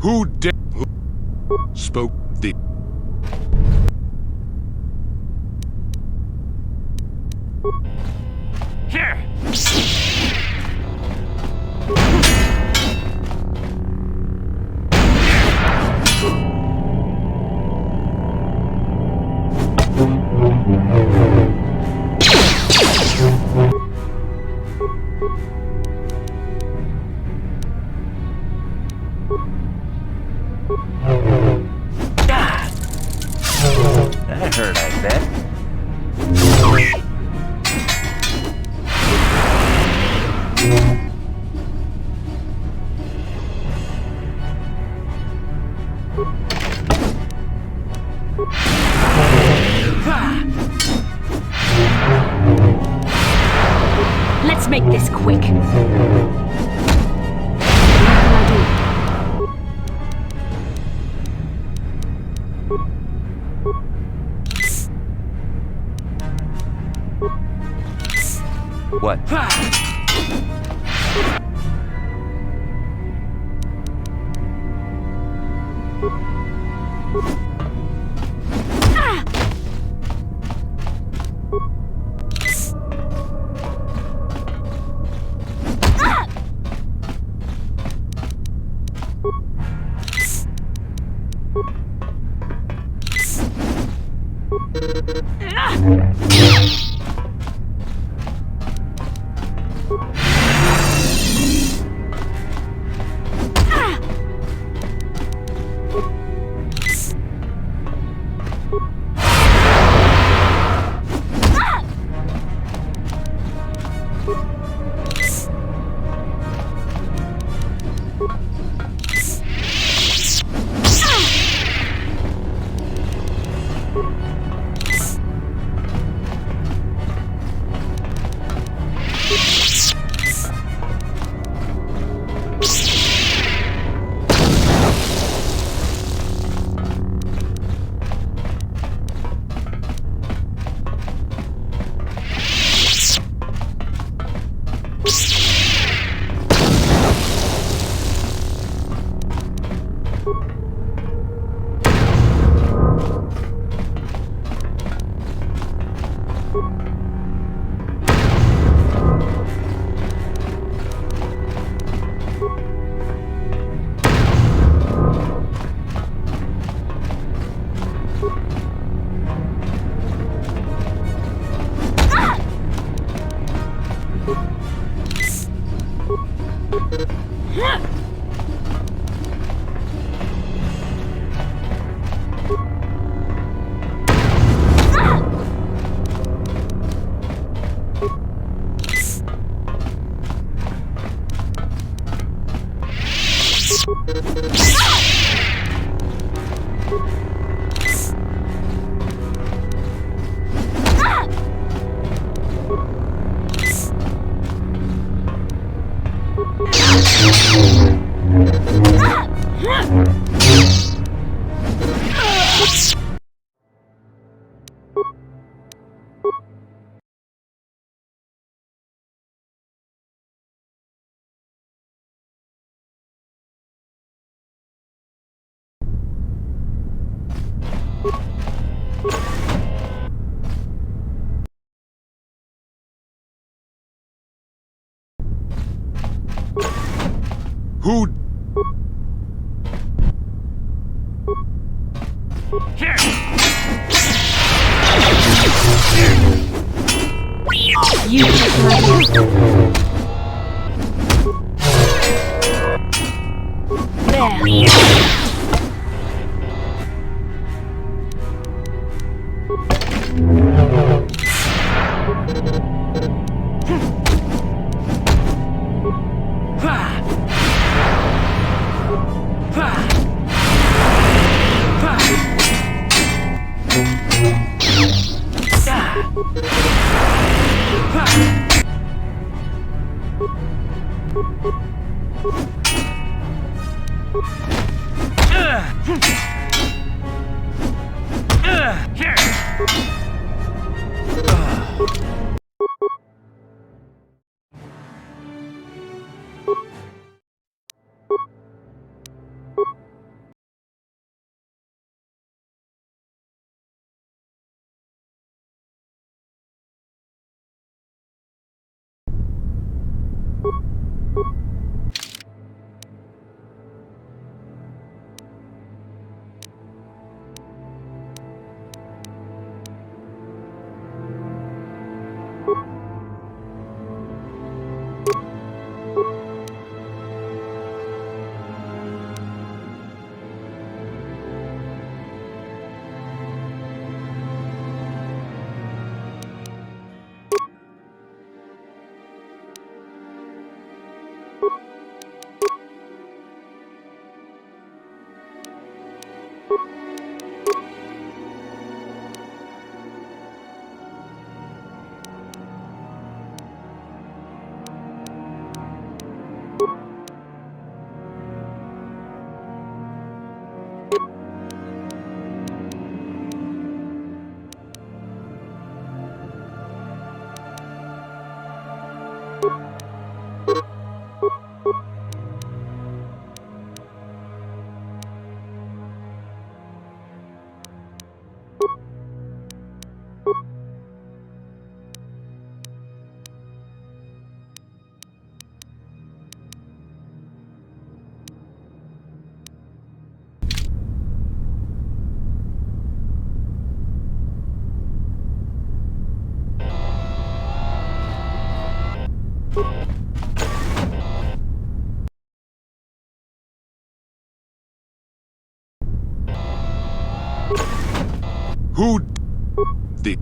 Who spoke the... Here! That hurt, I bet. Let's make this quick. What? Who... Here! You take my There. Who did?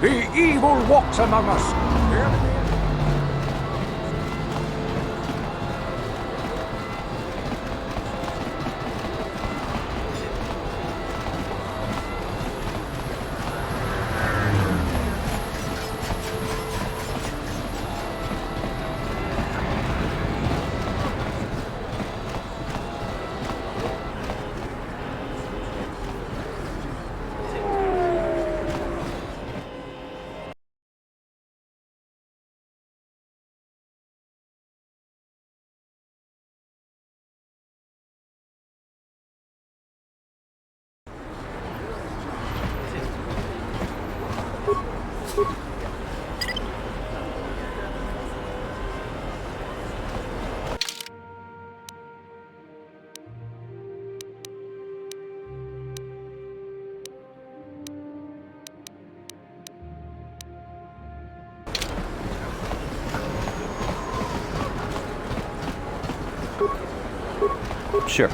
The evil walks among us. Sure.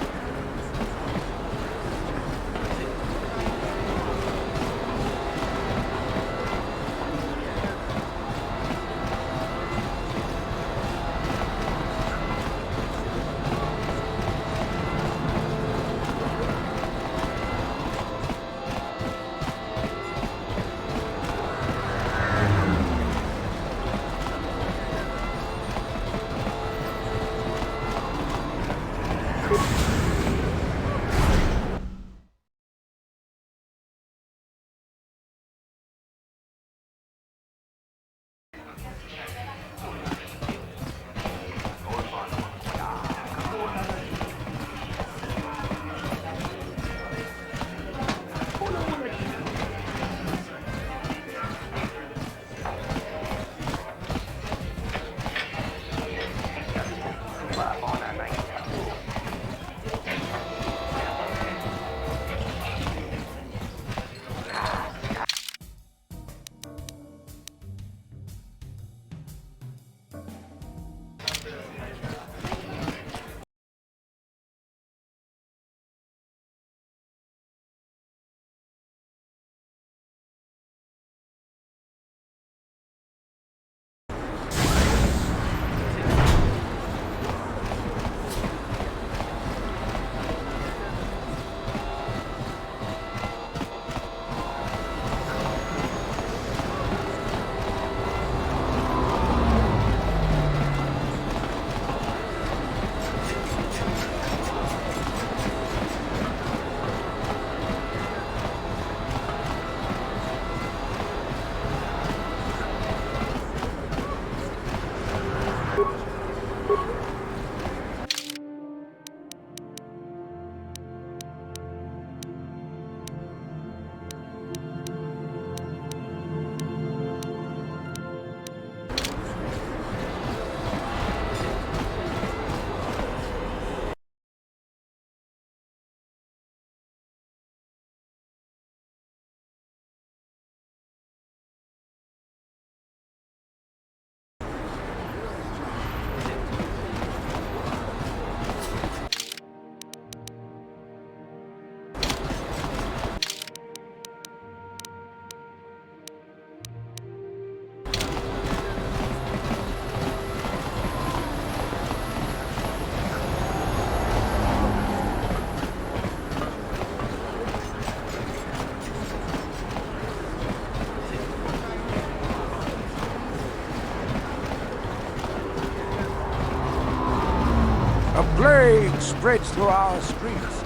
spreads through our streets.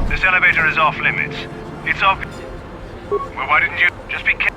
This elevator is off limits. It's obvious. Well, why didn't you just be careful?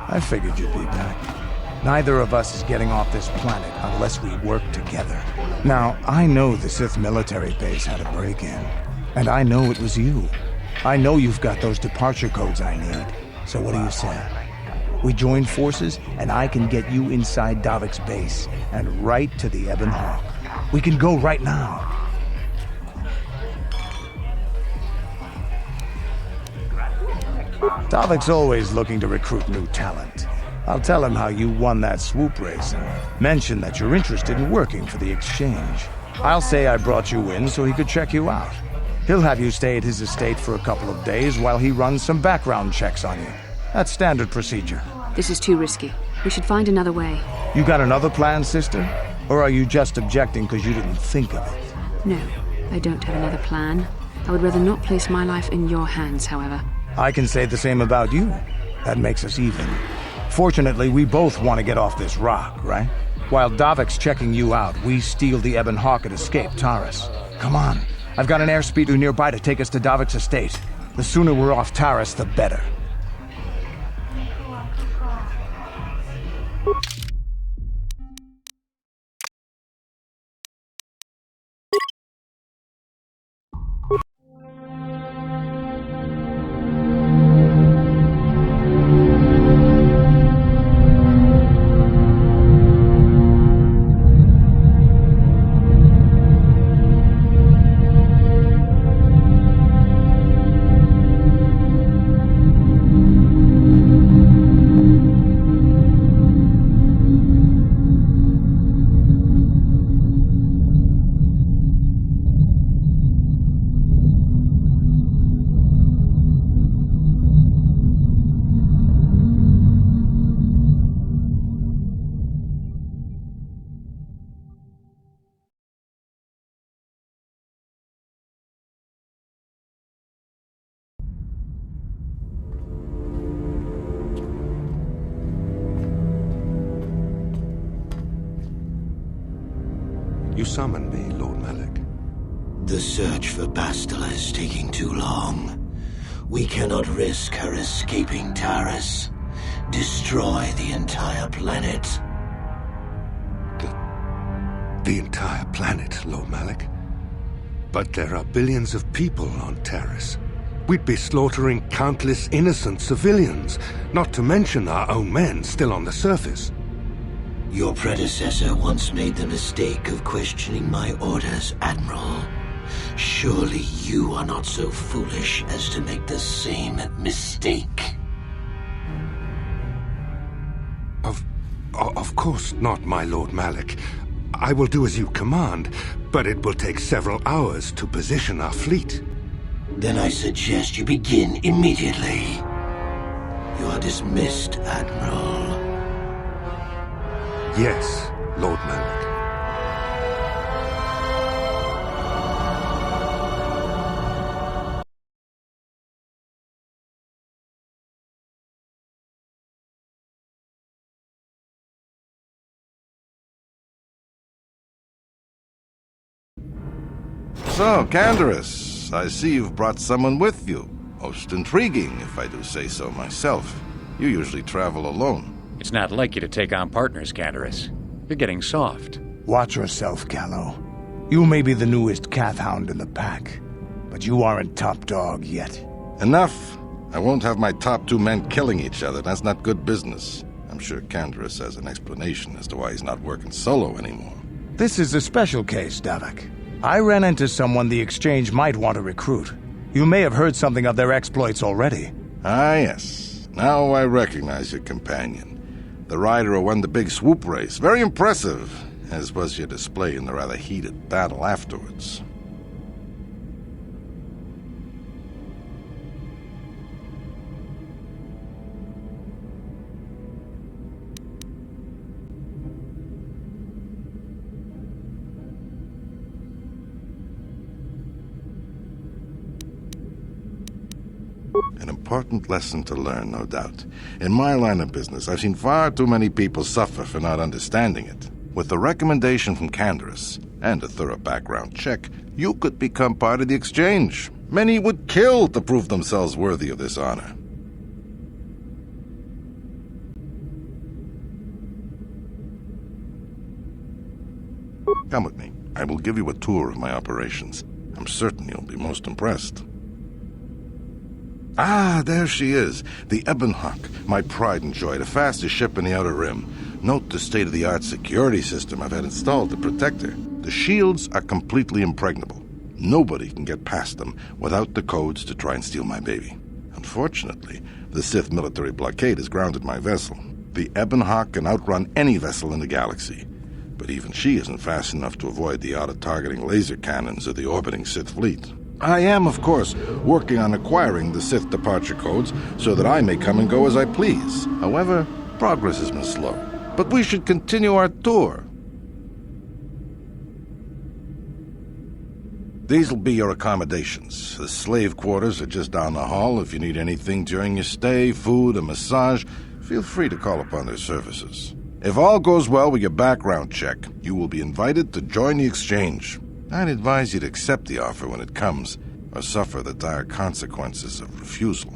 I figured you'd be back. Neither of us is getting off this planet unless we work together. Now, I know the Sith military base had a break-in, and I know it was you. I know you've got those departure codes I need. So what do you say? We join forces, and I can get you inside Davik's base, and right to the Ebon Hawk. We can go right now. Davik's always looking to recruit new talent. I'll tell him how you won that swoop race and mention that you're interested in working for the exchange. I'll say I brought you in so he could check you out. He'll have you stay at his estate for a couple of days while he runs some background checks on you. That's standard procedure. This is too risky. We should find another way. You got another plan, sister? Or are you just objecting because you didn't think of it? No, I don't have another plan. I would rather not place my life in your hands, however. I can say the same about you. That makes us even. Fortunately, we both want to get off this rock, right? While Davik's checking you out, we steal the Ebon Hawk and escape Taris. Come on. I've got an airspeeder nearby to take us to Davik's estate. The sooner we're off Taris, the better. You summoned me, Lord Malak. The search for Bastila is taking too long. We cannot risk her escaping Taris. Destroy the entire planet. The entire planet, Lord Malak. But there are billions of people on Taris. We'd be slaughtering countless innocent civilians, not to mention our own men still on the surface. Your predecessor once made the mistake of questioning my orders, Admiral. Surely you are not so foolish as to make the same mistake. Of course not, my Lord Malak. I will do as you command, but it will take several hours to position our fleet. Then I suggest you begin immediately. You are dismissed, Admiral. Yes, Lord Malak. So, Canderous, I see you've brought someone with you. Most intriguing, if I do say so myself. You usually travel alone. It's not like you to take on partners, Canderous. You're getting soft. Watch yourself, Callow. You may be the newest Cathhound in the pack, but you aren't top dog yet. Enough! I won't have my top 2 men killing each other. That's not good business. I'm sure Canderous has an explanation as to why he's not working solo anymore. This is a special case, Davik. I ran into someone the Exchange might want to recruit. You may have heard something of their exploits already. Ah, yes. Now I recognize your companion. The rider who won the big swoop race. Very impressive, as was your display in the rather heated battle afterwards. An important lesson to learn, no doubt. In my line of business, I've seen far too many people suffer for not understanding it. With the recommendation from Canderous and a thorough background check, you could become part of the Exchange. Many would kill to prove themselves worthy of this honor. Come with me. I will give you a tour of my operations. I'm certain you'll be most impressed. Ah, there she is. The Ebonhawk, my pride and joy, the fastest ship in the Outer Rim. Note the state-of-the-art security system I've had installed to protect her. The shields are completely impregnable. Nobody can get past them without the codes to try and steal my baby. Unfortunately, the Sith military blockade has grounded my vessel. The Ebonhawk can outrun any vessel in the galaxy. But even she isn't fast enough to avoid the auto-targeting laser cannons of the orbiting Sith fleet. I am, of course, working on acquiring the Sith departure codes so that I may come and go as I please. However, progress has been slow. But we should continue our tour. These will be your accommodations. The slave quarters are just down the hall. If you need anything during your stay, food, a massage, feel free to call upon their services. If all goes well with your background check, you will be invited to join the Exchange. I'd advise you to accept the offer when it comes, or suffer the dire consequences of refusal.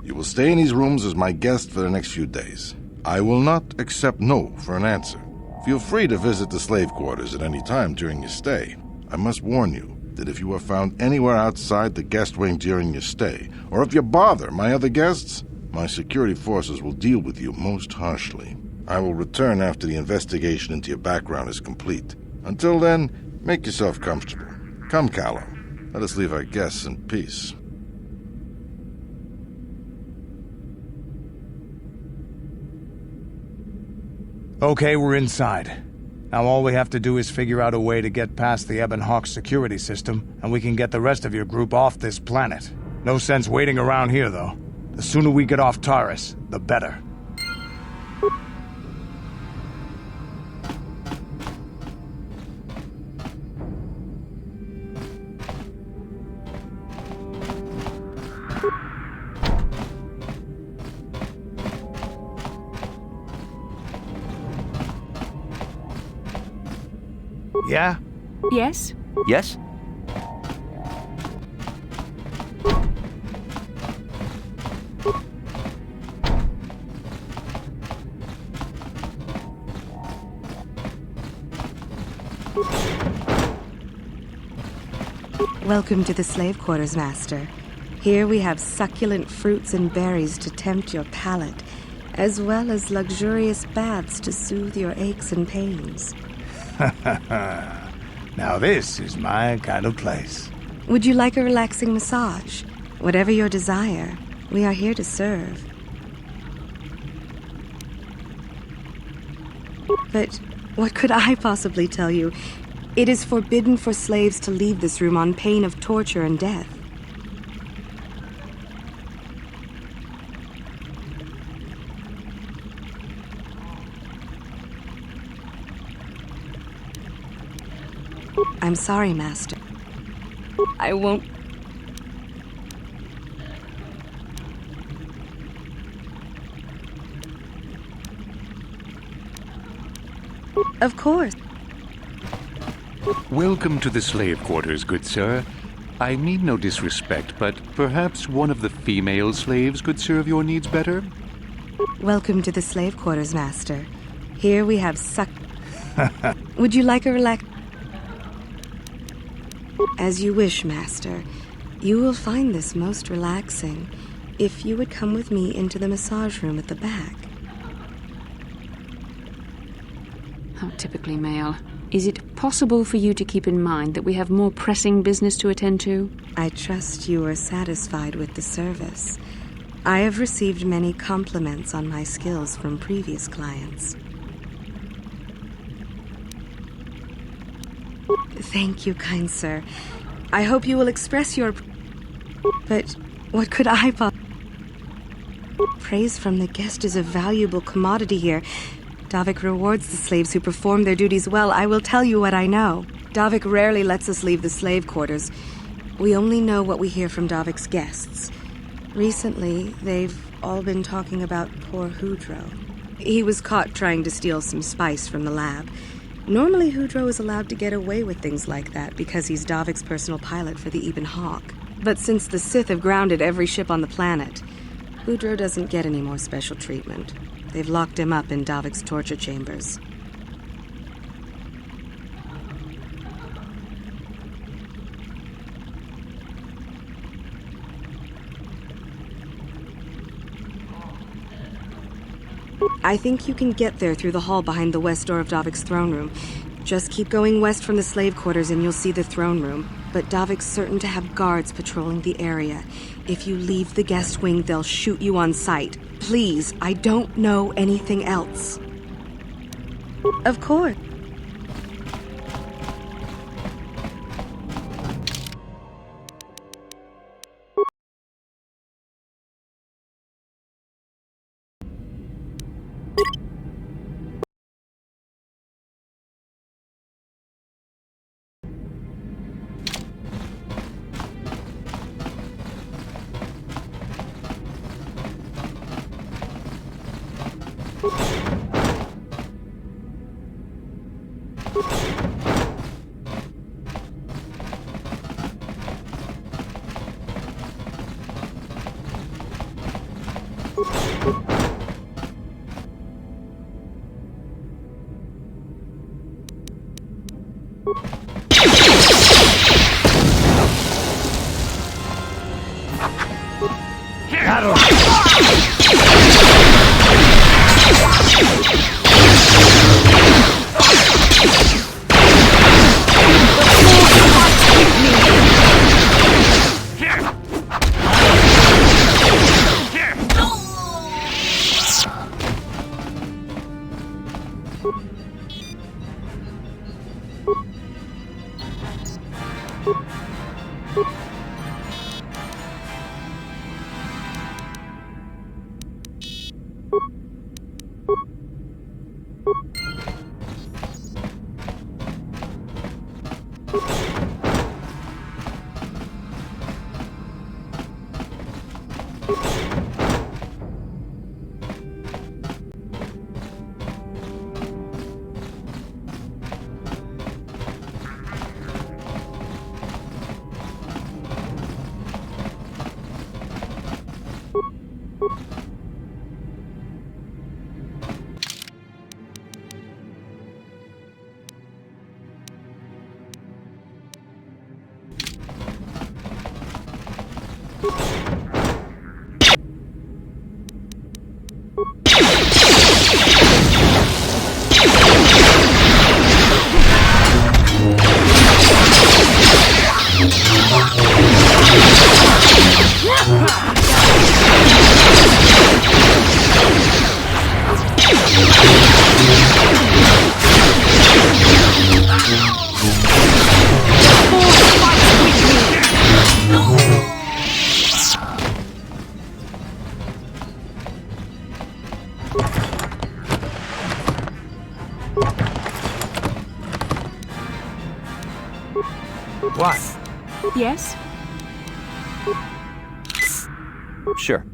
You will stay in these rooms as my guest for the next few days. I will not accept no for an answer. Feel free to visit the slave quarters at any time during your stay. I must warn you that if you are found anywhere outside the guest wing during your stay, or if you bother my other guests, my security forces will deal with you most harshly. I will return after the investigation into your background is complete. Until then, make yourself comfortable. Come, Callow. Let us leave our guests in peace. Okay, we're inside. Now all we have to do is figure out a way to get past the Ebonhawk security system, and we can get the rest of your group off this planet. No sense waiting around here, though. The sooner we get off Taurus, the better. Yeah? Yes? Yes? Welcome to the slave quarters, Master. Here we have succulent fruits and berries to tempt your palate, as well as luxurious baths to soothe your aches and pains. Now this is my kind of place. Would you like a relaxing massage? Whatever your desire, we are here to serve. But what could I possibly tell you? It is forbidden for slaves to leave this room on pain of torture and death. I'm sorry, Master. I won't... Of course. Welcome to the slave quarters, good sir. I mean no disrespect, but perhaps one of the female slaves could serve your needs better? Welcome to the slave quarters, Master. Here we have Would you like a relax? As you wish, Master. You will find this most relaxing if you would come with me into the massage room at the back. How typically male. Is it possible for you to keep in mind that we have more pressing business to attend to? I trust you are satisfied with the service. I have received many compliments on my skills from previous clients. Thank you, kind sir. I hope you will express your... But what could I Praise from the guest is a valuable commodity here. Davik rewards the slaves who perform their duties well. I will tell you what I know. Davik rarely lets us leave the slave quarters. We only know what we hear from Davik's guests. Recently, they've all been talking about poor Hudro. He was caught trying to steal some spice from the lab. Normally, Hudro is allowed to get away with things like that because he's Davik's personal pilot for the Ebon Hawk. But since the Sith have grounded every ship on the planet, Hudro doesn't get any more special treatment. They've locked him up in Davik's torture chambers. I think you can get there through the hall behind the west door of Davik's throne room. Just keep going west from the slave quarters and you'll see the throne room. But Davik's certain to have guards patrolling the area. If you leave the guest wing, they'll shoot you on sight. Please, I don't know anything else. Of course. What? Yes? Sure.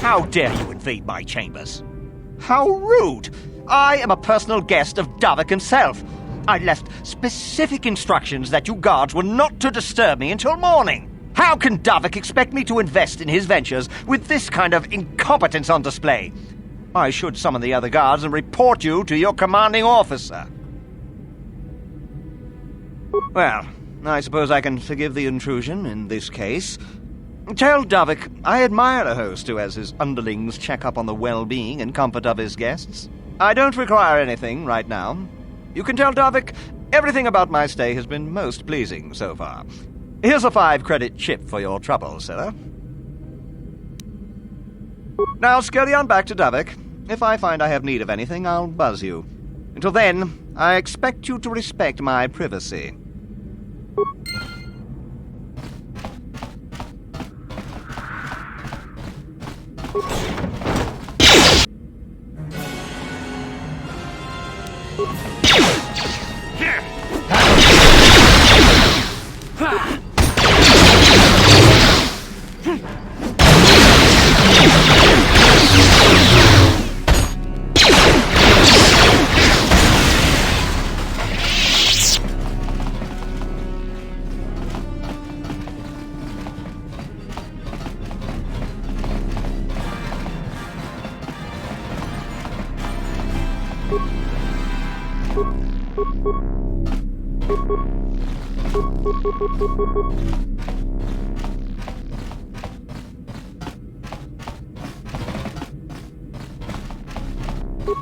How dare you invade my chambers? How rude! I am a personal guest of Davik himself. I left specific instructions that you guards were not to disturb me until morning. How can Davik expect me to invest in his ventures with this kind of incompetence on display? I should summon the other guards and report you to your commanding officer. Well, I suppose I can forgive the intrusion in this case. Tell Davik I admire a host who has his underlings check up on the well-being and comfort of his guests. I don't require anything right now. You can tell Davik everything about my stay has been most pleasing so far. Here's a 5-credit chip for your trouble, sir. Now scurry on back to Davik. If I find I have need of anything, I'll buzz you. Until then, I expect you to respect my privacy.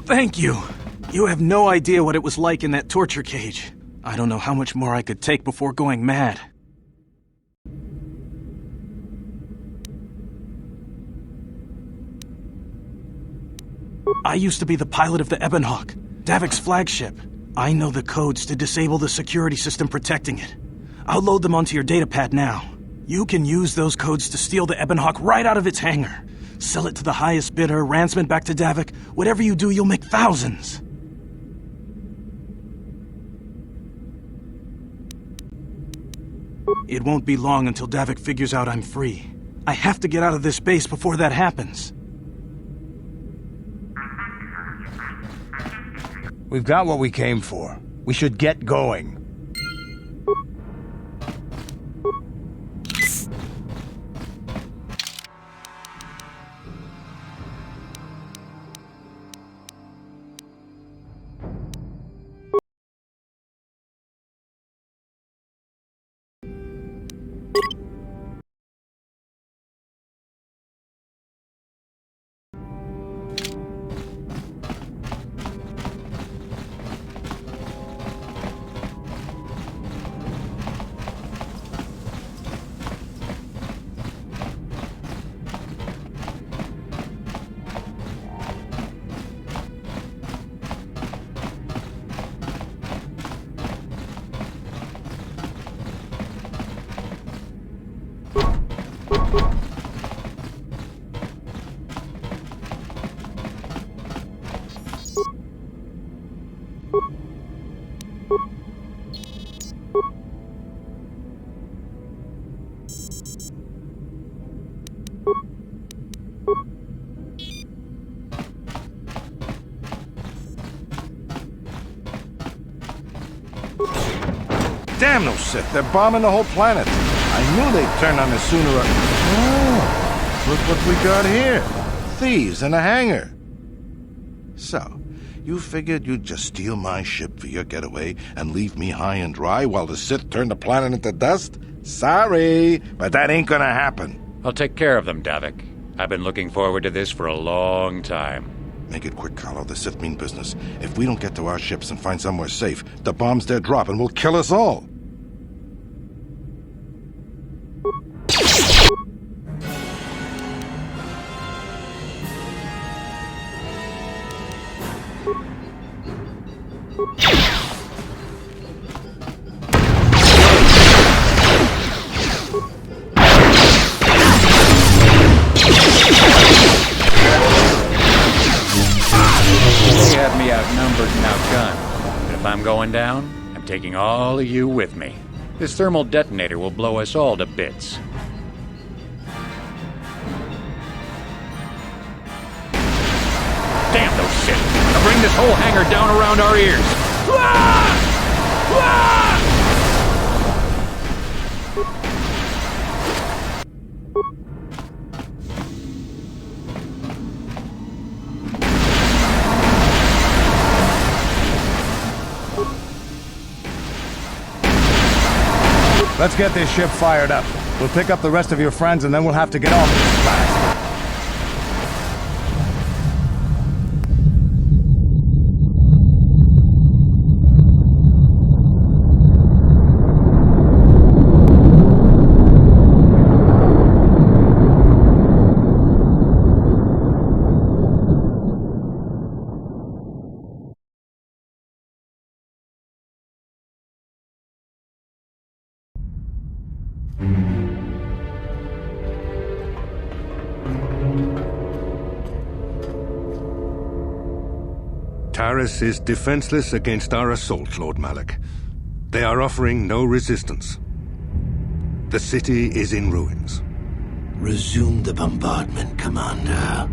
Thank you. You have no idea what it was like in that torture cage. I don't know how much more I could take before going mad. I used to be the pilot of the Ebonhawk, Davik's flagship. I know the codes to disable the security system protecting it. I'll load them onto your datapad now. You can use those codes to steal the Ebonhawk right out of its hangar. Sell it to the highest bidder, ransom it back to Davik. Whatever you do, you'll make thousands. It won't be long until Davik figures out I'm free. I have to get out of this base before that happens. We've got what we came for. We should get going. Damn those Sith, they're bombing the whole planet. I knew they'd turn on us sooner or... Oh, look what we got here. Thieves in a hangar. So, you figured you'd just steal my ship for your getaway and leave me high and dry while the Sith turn the planet into dust? Sorry, but that ain't gonna happen. I'll take care of them, Davik. I've been looking forward to this for a long time. Make it quick, Carlo. The Sith mean business. If we don't get to our ships and find somewhere safe, the bombs they're dropping will kill us all. They have me outnumbered and outgunned. But if I'm going down, I'm taking all of you with me. This thermal detonator will blow us all to bits. Damn those shit! Now bring this whole hangar down around our ears! Let's get this ship fired up. We'll pick up the rest of your friends and then we'll have to get off this planet. Taris is defenseless against our assault, Lord Malak. They are offering no resistance. The city is in ruins. Resume the bombardment, Commander.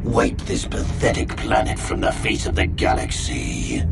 Wipe this pathetic planet from the face of the galaxy.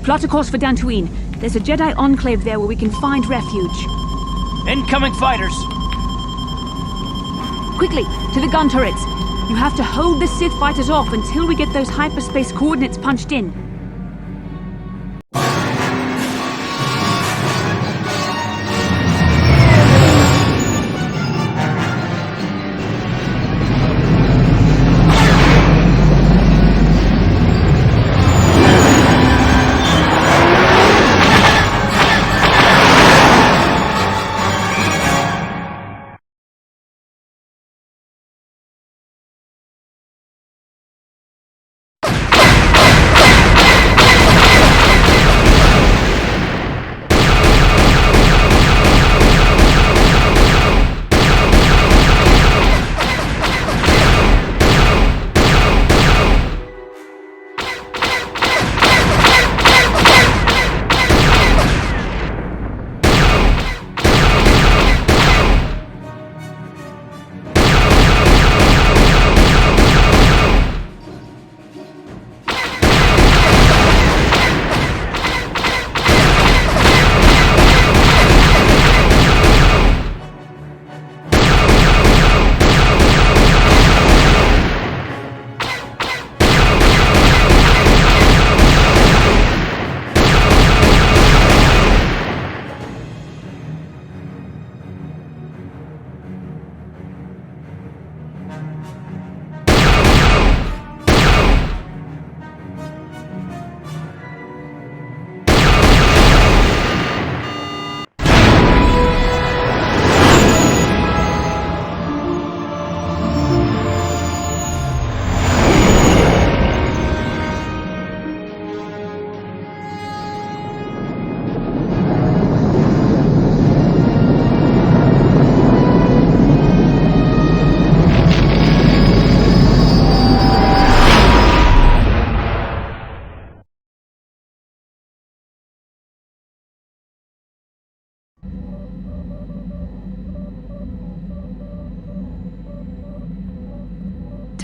Plot a course for Dantooine. There's a Jedi enclave there where we can find refuge. Incoming fighters! Quickly, to the gun turrets. You have to hold the Sith fighters off until we get those hyperspace coordinates punched in.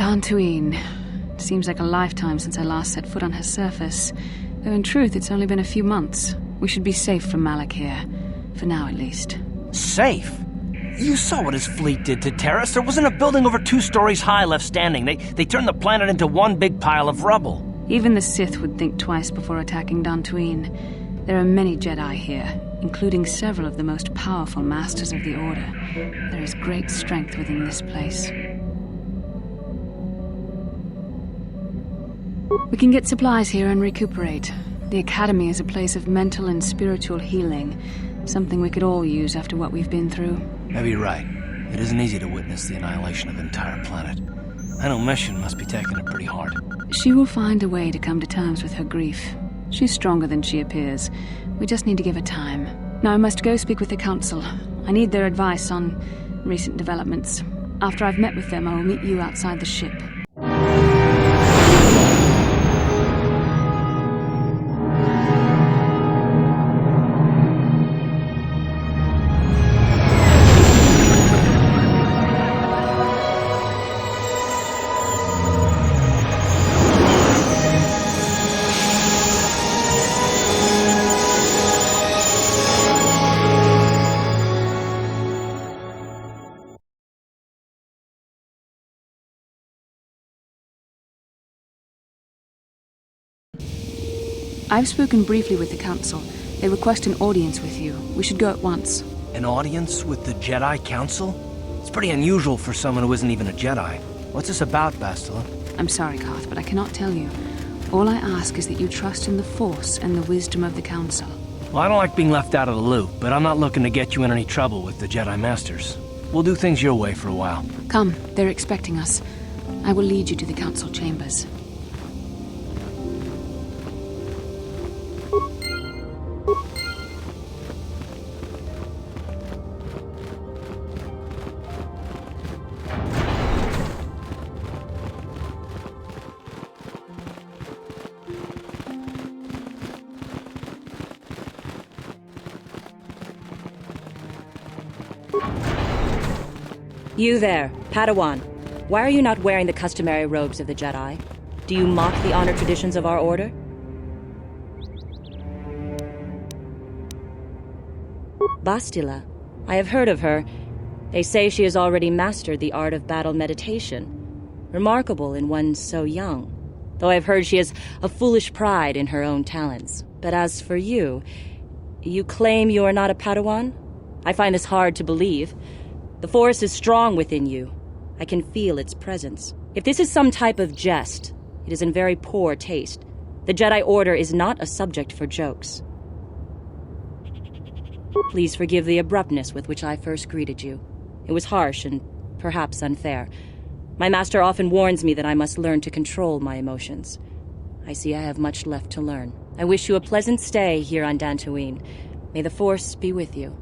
Dantooine. Seems like a lifetime since I last set foot on her surface. Though in truth, it's only been a few months. We should be safe from Malak here. For now, at least. Safe? You saw what his fleet did to Terrace. There wasn't a building over 2 stories high left standing. They turned the planet into one big pile of rubble. Even the Sith would think twice before attacking Dantooine. There are many Jedi here, including several of the most powerful Masters of the Order. There is great strength within this place. We can get supplies here and recuperate. The Academy is a place of mental and spiritual healing, something we could all use after what we've been through. Maybe you're right. It isn't easy to witness the annihilation of an entire planet. I know Mission must be taking it pretty hard. She will find a way to come to terms with her grief. She's stronger than she appears. We just need to give her time. Now I must go speak with the Council. I need their advice on recent developments. After I've met with them, I will meet you outside the ship. I've spoken briefly with the Council. They request an audience with you. We should go at once. An audience with the Jedi Council? It's pretty unusual for someone who isn't even a Jedi. What's this about, Bastila? I'm sorry, Carth, but I cannot tell you. All I ask is that you trust in the Force and the wisdom of the Council. Well, I don't like being left out of the loop, but I'm not looking to get you in any trouble with the Jedi Masters. We'll do things your way for a while. Come, they're expecting us. I will lead you to the Council chambers. You there, Padawan. Why are you not wearing the customary robes of the Jedi? Do you mock the honor traditions of our order? Bastila. I have heard of her. They say she has already mastered the art of battle meditation. Remarkable in one so young. Though I've heard she has a foolish pride in her own talents. But as for you, you claim you are not a Padawan? I find this hard to believe. The Force is strong within you. I can feel its presence. If this is some type of jest, it is in very poor taste. The Jedi Order is not a subject for jokes. Please forgive the abruptness with which I first greeted you. It was harsh and perhaps unfair. My master often warns me that I must learn to control my emotions. I see I have much left to learn. I wish you a pleasant stay here on Dantooine. May the Force be with you.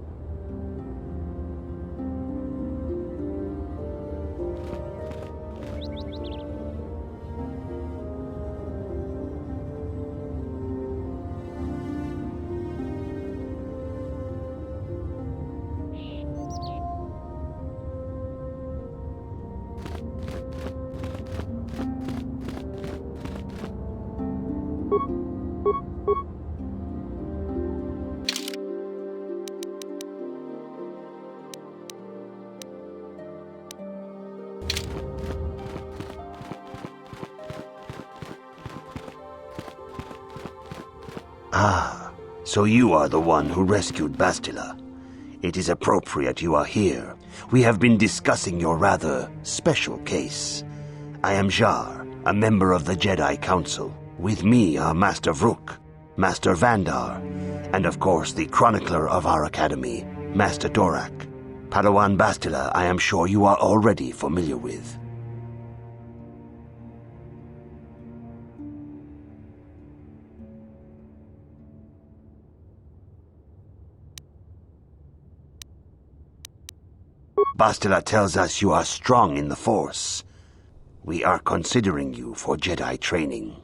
Ah, so you are the one who rescued Bastila. It is appropriate you are here. We have been discussing your rather special case. I am Jar, a member of the Jedi Council. With me are Master Vrook, Master Vandar, and of course the chronicler of our academy, Master Dorak. Padawan Bastila I am sure you are already familiar with. Bastila tells us you are strong in the Force. We are considering you for Jedi training.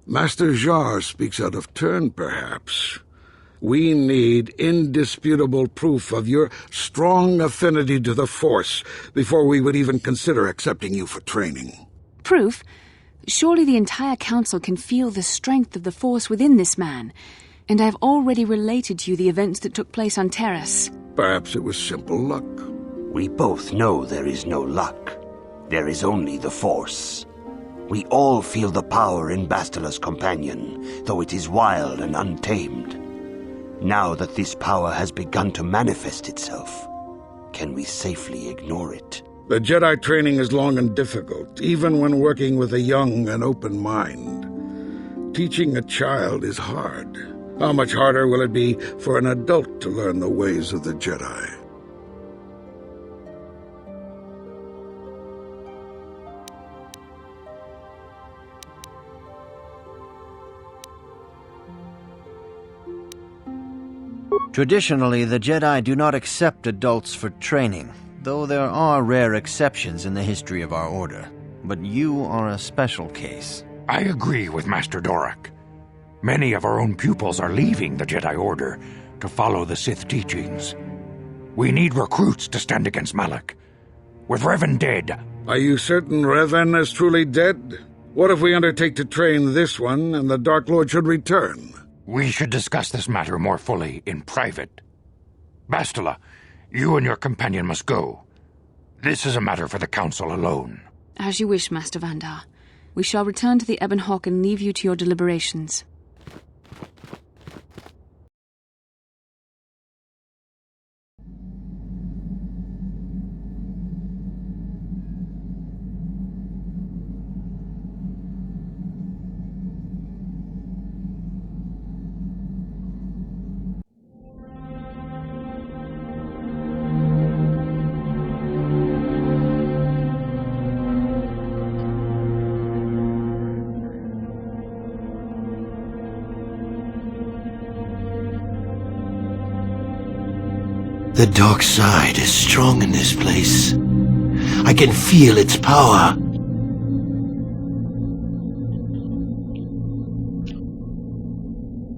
Master Jar speaks out of turn, perhaps. We need indisputable proof of your strong affinity to the Force before we would even consider accepting you for training. Proof? Surely the entire council can feel the strength of the Force within this man. And I've already related to you the events that took place on Terrace. Perhaps it was simple luck. We both know there is no luck. There is only the Force. We all feel the power in Bastila's companion, though it is wild and untamed. Now that this power has begun to manifest itself, can we safely ignore it? The Jedi training is long and difficult, even when working with a young and open mind. Teaching a child is hard. How much harder will it be for an adult to learn the ways of the Jedi? Traditionally, the Jedi do not accept adults for training, though there are rare exceptions in the history of our order. But you are a special case. I agree with Master Dorak. Many of our own pupils are leaving the Jedi Order to follow the Sith teachings. We need recruits to stand against Malak. With Revan dead... Are you certain Revan is truly dead? What if we undertake to train this one and the Dark Lord should return? We should discuss this matter more fully in private. Bastila, you and your companion must go. This is a matter for the Council alone. As you wish, Master Vandar. We shall return to the Ebon Hawk and leave you to your deliberations. The dark side is strong in this place. I can feel its power.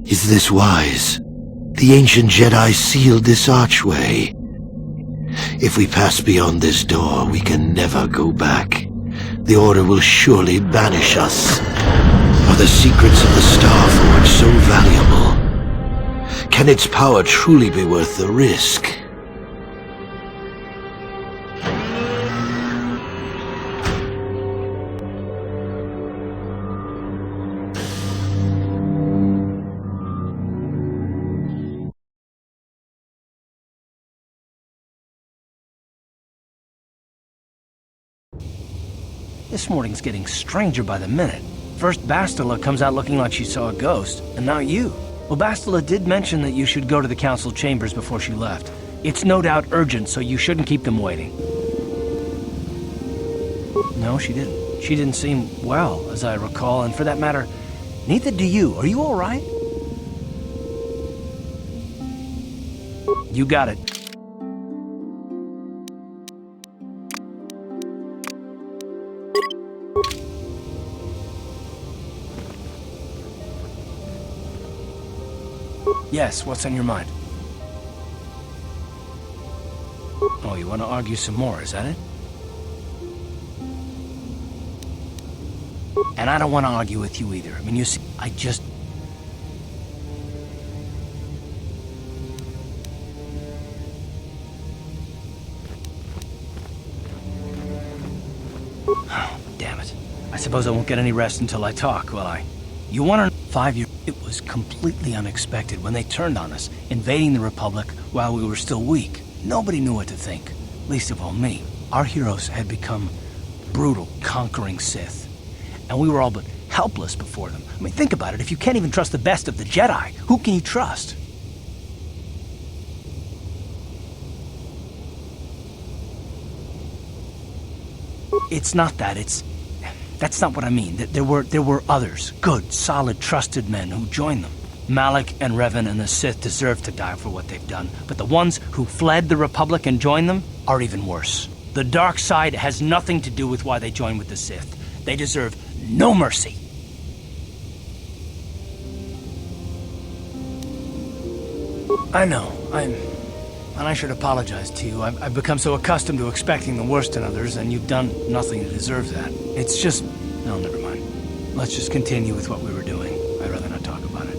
Is this wise? The ancient Jedi sealed this archway. If we pass beyond this door, we can never go back. The Order will surely banish us. Are the secrets of the Star Forge so valuable? Can its power truly be worth the risk? This morning's getting stranger by the minute. First Bastila comes out looking like she saw a ghost, and now you. Well, Bastila did mention that you should go to the council chambers before she left. It's no doubt urgent, so you shouldn't keep them waiting. No, she didn't. She didn't seem well, as I recall, and for that matter, neither do you. Are you all right? You got it. Yes, what's on your mind? Oh, you want to argue some more, is that it? And I don't want to argue with you either. I mean, you see, I just... Oh, damn it. I suppose I won't get any rest until I talk, will I? You want to... 5 years... It was completely unexpected when they turned on us, invading the Republic while we were still weak. Nobody knew what to think, least of all me. Our heroes had become brutal, conquering Sith, and we were all but helpless before them. I mean, think about it. If you can't even trust the best of the Jedi, who can you trust? It's not that, that's not what I mean. There were others, good, solid, trusted men who joined them. Malak and Revan and the Sith deserve to die for what they've done, but the ones who fled the Republic and joined them are even worse. The dark side has nothing to do with why they joined with the Sith. They deserve no mercy. I know. And I should apologize to you. I've become so accustomed to expecting the worst in others, and you've done nothing to deserve that. It's just... No, never mind. Let's just continue with what we were doing. I'd rather not talk about it.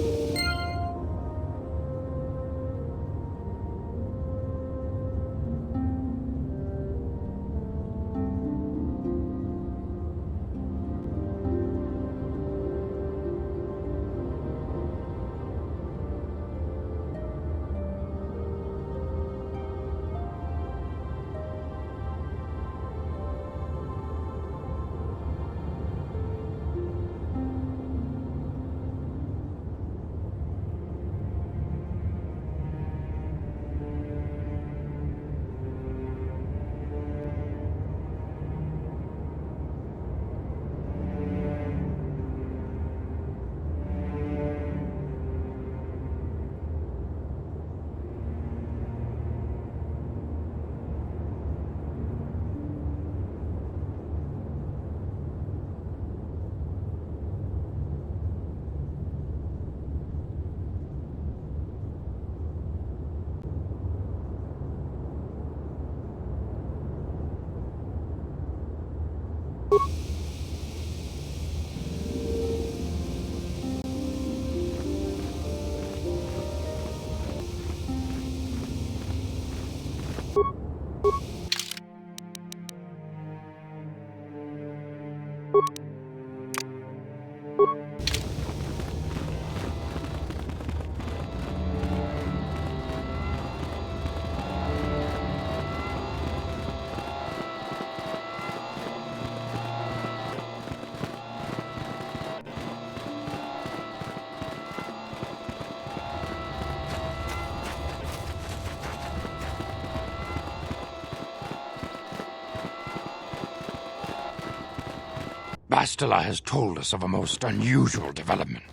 Bastila has told us of a most unusual development.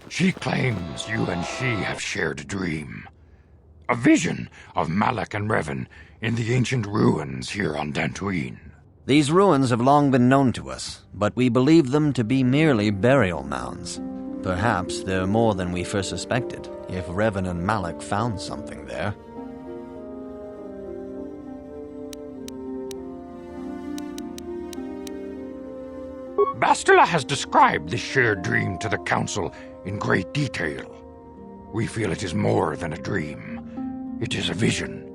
She claims you and she have shared a dream. A vision of Malak and Revan in the ancient ruins here on Dantooine. These ruins have long been known to us, but we believe them to be merely burial mounds. Perhaps they're more than we first suspected, if Revan and Malak found something there. Bastila has described this shared dream to the Council in great detail. We feel it is more than a dream. It is a vision.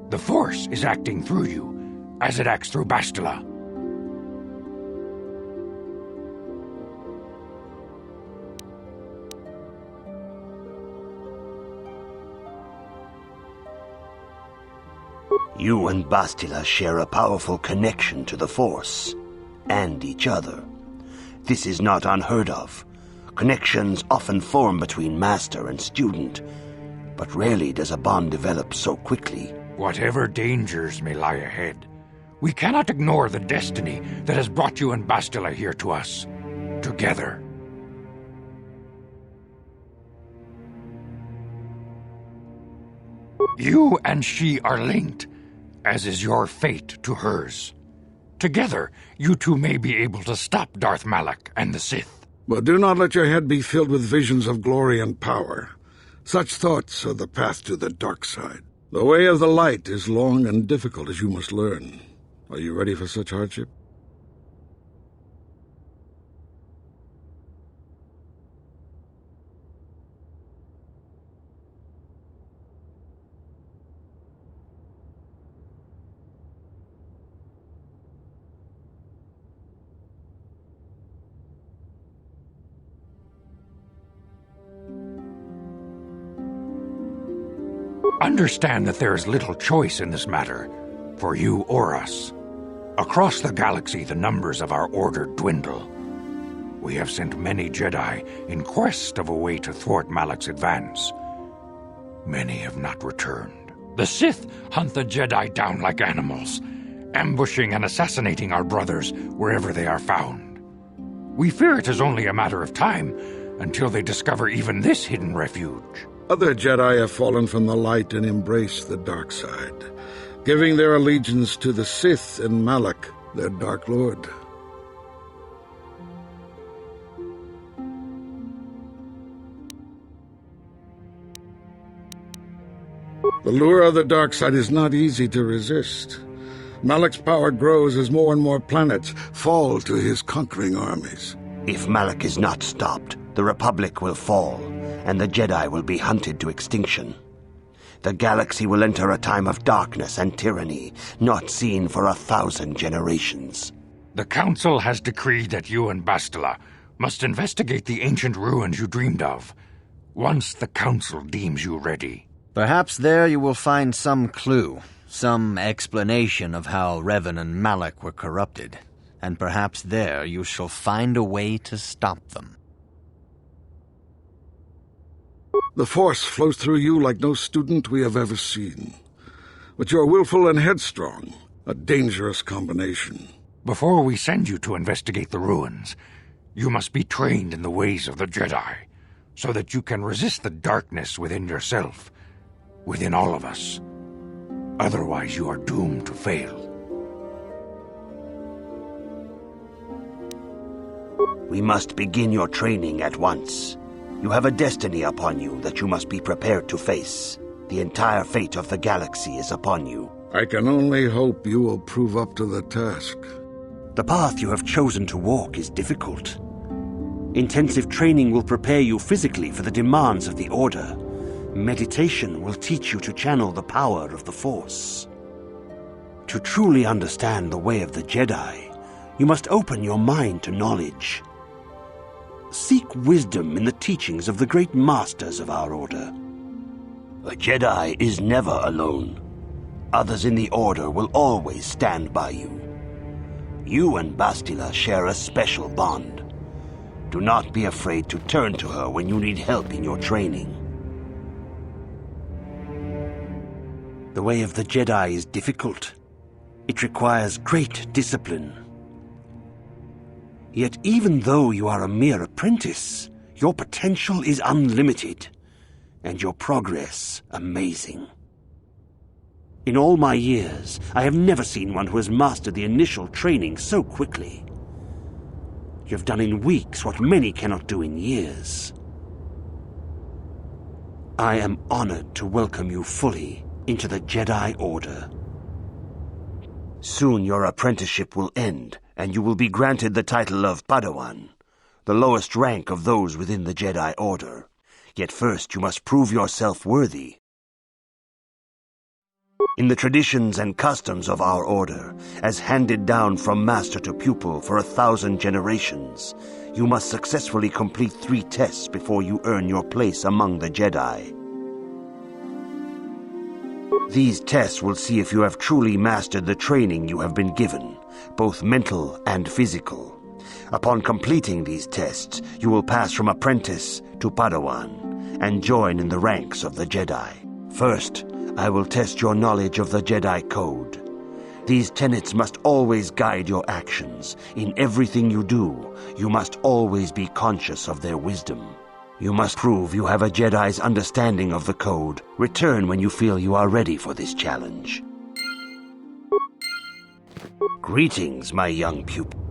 The Force is acting through you, as it acts through Bastila. You and Bastila share a powerful connection to the Force, and each other. This is not unheard of. Connections often form between master and student, but rarely does a bond develop so quickly. Whatever dangers may lie ahead, we cannot ignore the destiny that has brought you and Bastila here to us, together. You and she are linked, as is your fate to hers. Together, you two may be able to stop Darth Malak and the Sith. But do not let your head be filled with visions of glory and power. Such thoughts are the path to the dark side. The way of the light is long and difficult, as you must learn. Are you ready for such hardship? Understand that there is little choice in this matter, for you or us. Across the galaxy, the numbers of our order dwindle. We have sent many Jedi in quest of a way to thwart Malak's advance. Many have not returned. The Sith hunt the Jedi down like animals, ambushing and assassinating our brothers wherever they are found. We fear it is only a matter of time until they discover even this hidden refuge. Other Jedi have fallen from the light and embraced the dark side, giving their allegiance to the Sith and Malak, their Dark Lord. The lure of the dark side is not easy to resist. Malak's power grows as more and more planets fall to his conquering armies. If Malak is not stopped, the Republic will fall, and the Jedi will be hunted to extinction. The galaxy will enter a time of darkness and tyranny, not seen for 1,000 generations. The Council has decreed that you and Bastila must investigate the ancient ruins you dreamed of, once the Council deems you ready. Perhaps there you will find some clue, some explanation of how Revan and Malak were corrupted, and perhaps there you shall find a way to stop them. The Force flows through you like no student we have ever seen. But you're willful and headstrong, a dangerous combination. Before we send you to investigate the ruins, you must be trained in the ways of the Jedi, so that you can resist the darkness within yourself, within all of us. Otherwise, you are doomed to fail. We must begin your training at once. You have a destiny upon you that you must be prepared to face. The entire fate of the galaxy is upon you. I can only hope you will prove up to the task. The path you have chosen to walk is difficult. Intensive training will prepare you physically for the demands of the Order. Meditation will teach you to channel the power of the Force. To truly understand the way of the Jedi, you must open your mind to knowledge. Seek wisdom in the teachings of the great masters of our Order. A Jedi is never alone. Others in the Order will always stand by you. You and Bastila share a special bond. Do not be afraid to turn to her when you need help in your training. The way of the Jedi is difficult. It requires great discipline. Yet even though you are a mere apprentice, your potential is unlimited, and your progress amazing. In all my years, I have never seen one who has mastered the initial training so quickly. You have done in weeks what many cannot do in years. I am honored to welcome you fully into the Jedi Order. Soon your apprenticeship will end, and you will be granted the title of Padawan, the lowest rank of those within the Jedi Order. Yet first you must prove yourself worthy. In the traditions and customs of our Order, as handed down from master to pupil for 1,000 generations, you must successfully complete 3 tests before you earn your place among the Jedi. These tests will see if you have truly mastered the training you have been given, both mental and physical. Upon completing these tests, you will pass from apprentice to Padawan and join in the ranks of the Jedi. First, I will test your knowledge of the Jedi Code. These tenets must always guide your actions. In everything you do, you must always be conscious of their wisdom. You must prove you have a Jedi's understanding of the Code. Return when you feel you are ready for this challenge. Greetings, my young pupil.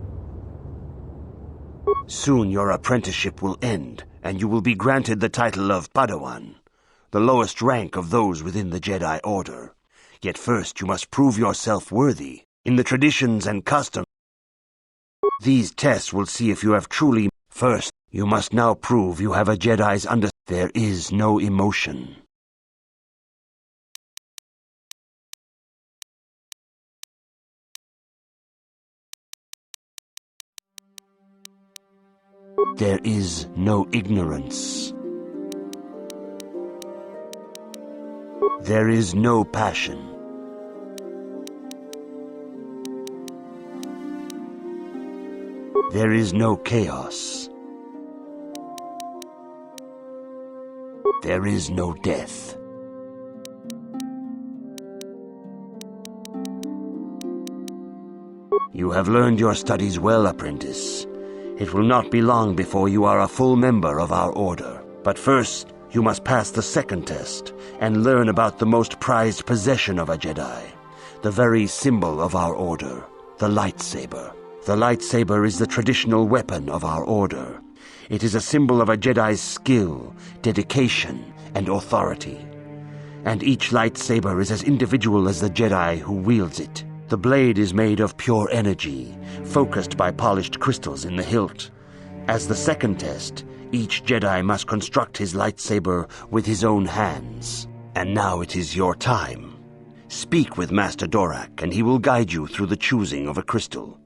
Soon your apprenticeship will end, and you will be granted the title of Padawan, the lowest rank of those within the Jedi Order. Yet first you must prove yourself worthy. In the traditions and customs, these tests will see if you have truly... First, you must now prove you have a Jedi's understanding. There is no emotion. There is no ignorance. There is no passion. There is no chaos. There is no death. You have learned your studies well, apprentice. It will not be long before you are a full member of our Order. But first, you must pass the second test and learn about the most prized possession of a Jedi, the very symbol of our Order, the lightsaber. The lightsaber is the traditional weapon of our Order. It is a symbol of a Jedi's skill, dedication, and authority. and each lightsaber is as individual as the Jedi who wields it. The blade is made of pure energy, focused by polished crystals in the hilt. As the second test, each Jedi must construct his lightsaber with his own hands. And now it is your time. Speak with Master Dorak, and he will guide you through the choosing of a crystal.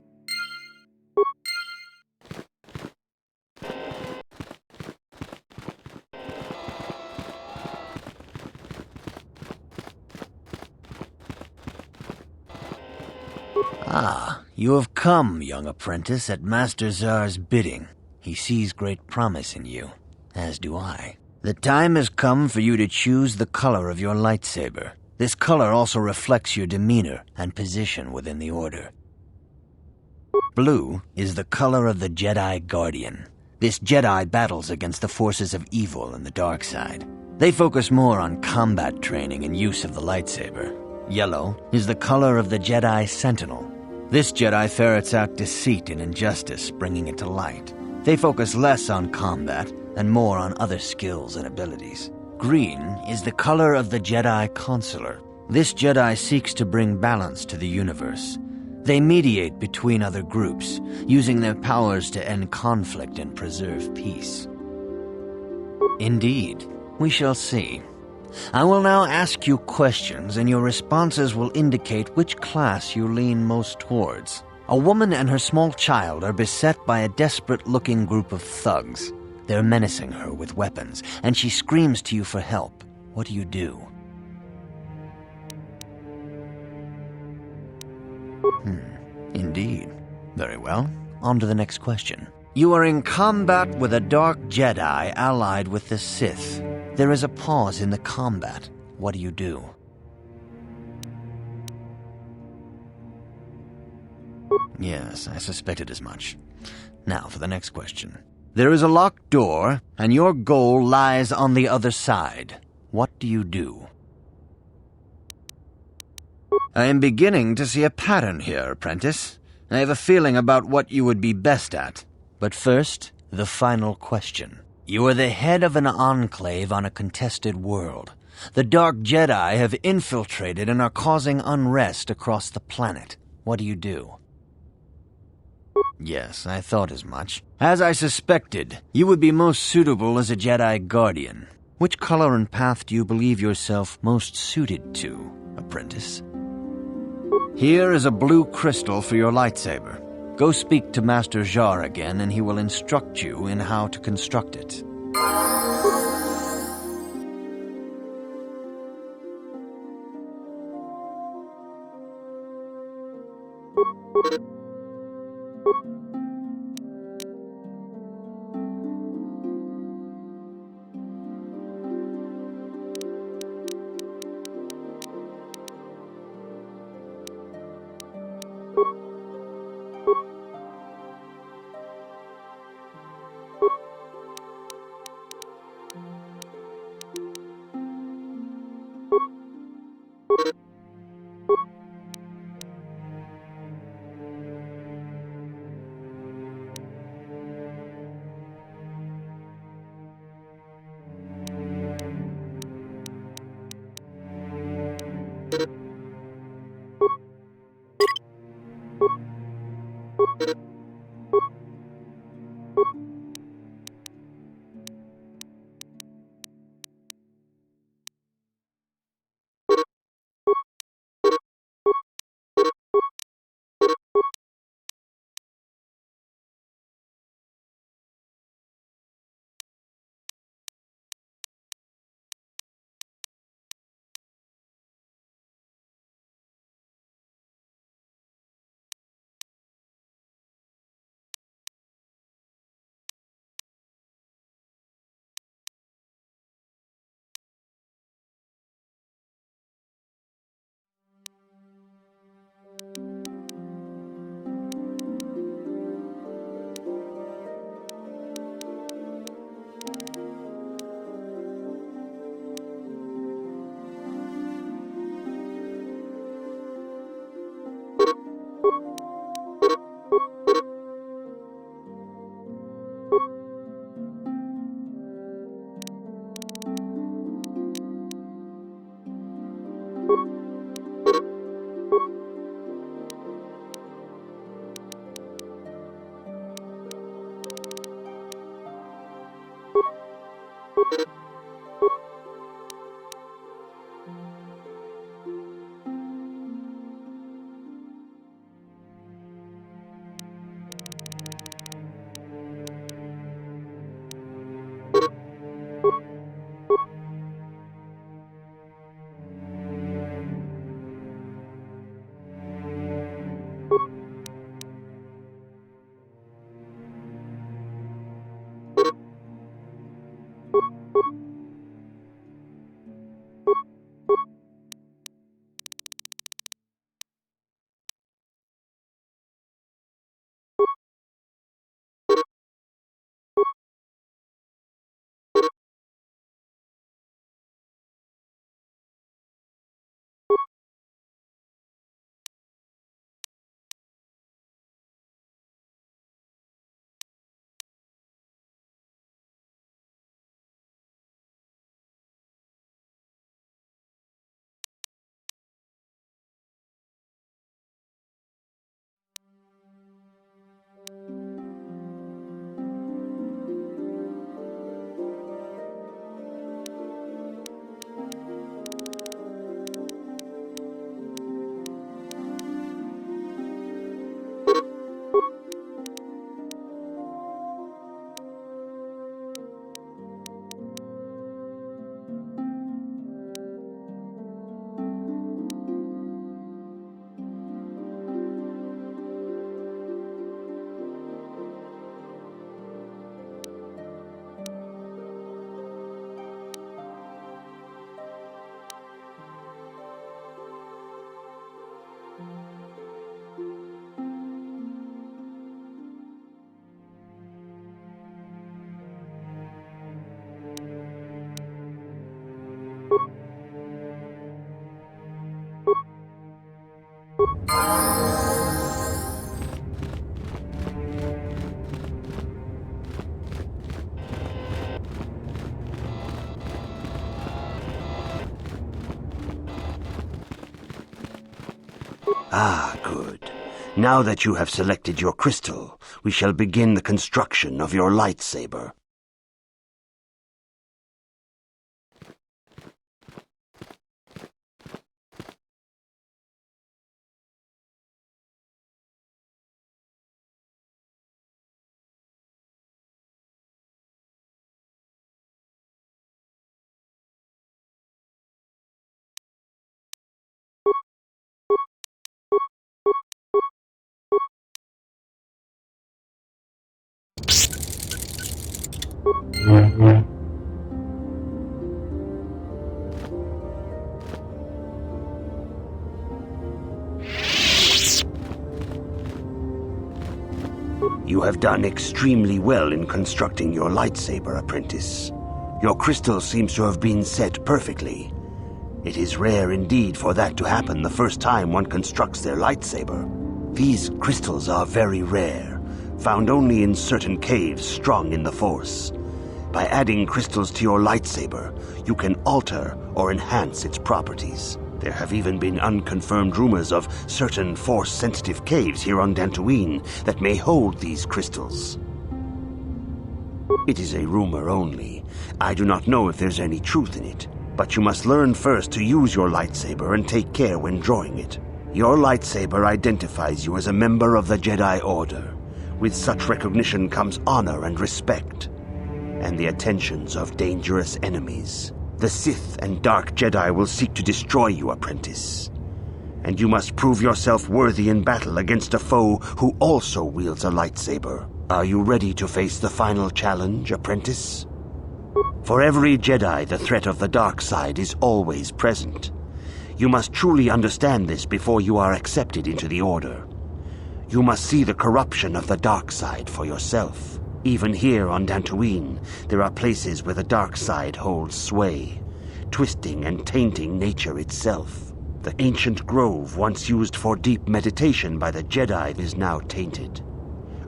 Ah, you have come, young apprentice, at Master Zar's bidding. He sees great promise in you, as do I. The time has come for you to choose the color of your lightsaber. This color also reflects your demeanor and position within the Order. Blue is the color of the Jedi Guardian. This Jedi battles against the forces of evil and the dark side. They focus more on combat training and use of the lightsaber. Yellow is the color of the Jedi Sentinel. This Jedi ferrets out deceit and injustice, bringing it to light. They focus less on combat and more on other skills and abilities. Green is the color of the Jedi Counselor. This Jedi seeks to bring balance to the universe. They mediate between other groups, using their powers to end conflict and preserve peace. Indeed, we shall see. I will now ask you questions, and your responses will indicate which class you lean most towards. A woman and her small child are beset by a desperate-looking group of thugs. They're menacing her with weapons, and she screams to you for help. What do you do? Indeed. Very well. On to the next question. You are in combat with a dark Jedi allied with the Sith. There is a pause in the combat. What do you do? Yes, I suspected as much. Now for the next question. There is a locked door, and your goal lies on the other side. What do you do? I am beginning to see a pattern here, apprentice. I have a feeling about what you would be best at. But first, the final question. You are the head of an enclave on a contested world. The Dark Jedi have infiltrated and are causing unrest across the planet. What do you do? Yes, I thought as much. As I suspected, you would be most suitable as a Jedi Guardian. Which color and path do you believe yourself most suited to, apprentice? Here is a blue crystal for your lightsaber. Go speak to Master Jar again, and he will instruct you in how to construct it. Ah, good. Now that you have selected your crystal, we shall begin the construction of your lightsaber. You have done extremely well in constructing your lightsaber, apprentice. Your crystal seems to have been set perfectly. It is rare indeed for that to happen the first time one constructs their lightsaber. These crystals are very rare, found only in certain caves strong in the Force. By adding crystals to your lightsaber, you can alter or enhance its properties. There have even been unconfirmed rumors of certain Force-sensitive caves here on Dantooine that may hold these crystals. It is a rumor only. I do not know if there's any truth in it, but you must learn first to use your lightsaber and take care when drawing it. Your lightsaber identifies you as a member of the Jedi Order. With such recognition comes honor and respect, and the attentions of dangerous enemies. The Sith and Dark Jedi will seek to destroy you, apprentice. And you must prove yourself worthy in battle against a foe who also wields a lightsaber. Are you ready to face the final challenge, apprentice? For every Jedi, the threat of the dark side is always present. You must truly understand this before you are accepted into the Order. You must see the corruption of the dark side for yourself. Even here on Dantooine, there are places where the dark side holds sway, twisting and tainting nature itself. The ancient grove once used for deep meditation by the Jedi is now tainted.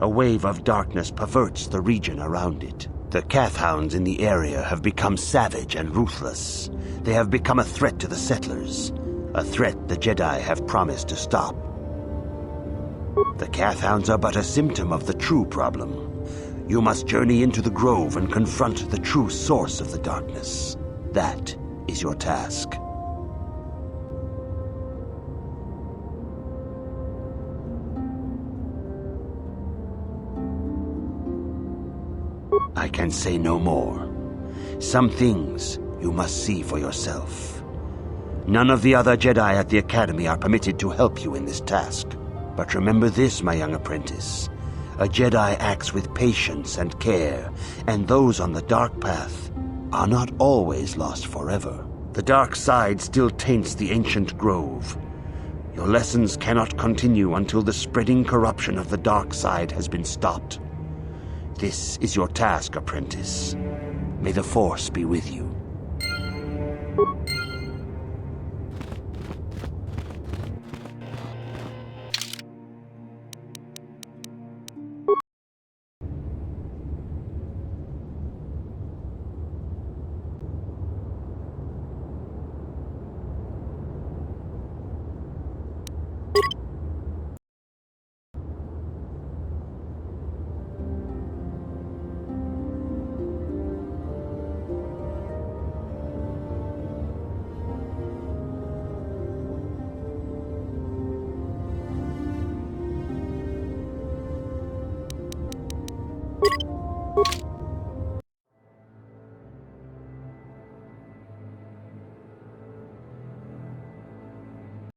A wave of darkness perverts the region around it. The Kathhounds in the area have become savage and ruthless. They have become a threat to the settlers, a threat the Jedi have promised to stop. The Kathhounds are but a symptom of the true problem. You must journey into the grove and confront the true source of the darkness. That is your task. I can say no more. Some things you must see for yourself. None of the other Jedi at the Academy are permitted to help you in this task. But remember this, my young apprentice. A Jedi acts with patience and care, and those on the dark path are not always lost forever. The dark side still taints the ancient grove. Your lessons cannot continue until the spreading corruption of the dark side has been stopped. This is your task, apprentice. May the Force be with you.